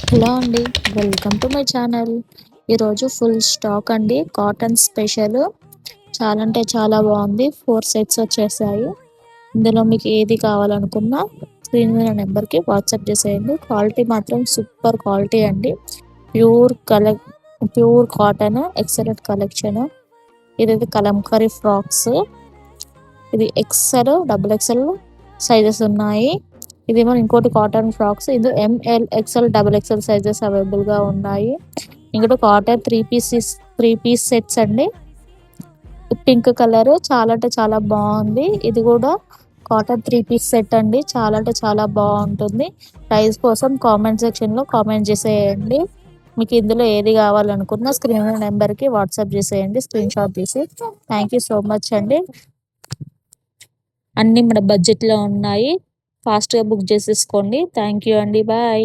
Hello అండి. Welcome to my channel. ఈరోజు full stock అండి. కాటన్ స్పెషల్ చాలా అంటే చాలా బాగుంది. 4 సెట్స్ వచ్చేసాయి. ఇందులో మీకు ఏది కావాలనుకున్నా స్క్రీన్ మీద నెంబర్కి వాట్సాప్ చేసేయండి. క్వాలిటీ మాత్రం సూపర్ క్వాలిటీ అండి. Pure pure cotton excellent collection. ఇదైతే కలంకారీ ఫ్రాక్స్. ఇది ఎక్సెల్ డబుల్ ఎక్సెల్ సైజెస్ ఉన్నాయి. ఇదేమో ఇంకోటి కాటన్ ఫ్రాక్స్. ఇది M L XL double XL sizes available గా ఉన్నాయి. ఇంకోటి కాటన్ త్రీ పీస్ సెట్స్ అండి. పింక్ కలర్ చాలా అంటే చాలా బాగుంది. ఇది కూడా కాటన్ 3 పీస్ సెట్ అండి. చాలా అంటే చాలా బాగుంటుంది. ప్రైస్ కోసం కామెంట్ సెక్షన్ లో కామెంట్ చేసేయండి. మీకు ఇందులో ఏది కావాలనుకున్నా స్క్రీన్ నెంబర్కి వాట్సాప్ చేసేయండి స్క్రీన్ షాట్ తీసి. థ్యాంక్ యూ సో మచ్ అండి. అన్నీ మన బడ్జెట్లో ఉన్నాయి. ఫాస్ట్గా బుక్ చేసేసుకోండి. థ్యాంక్ యూ అండి. బాయ్.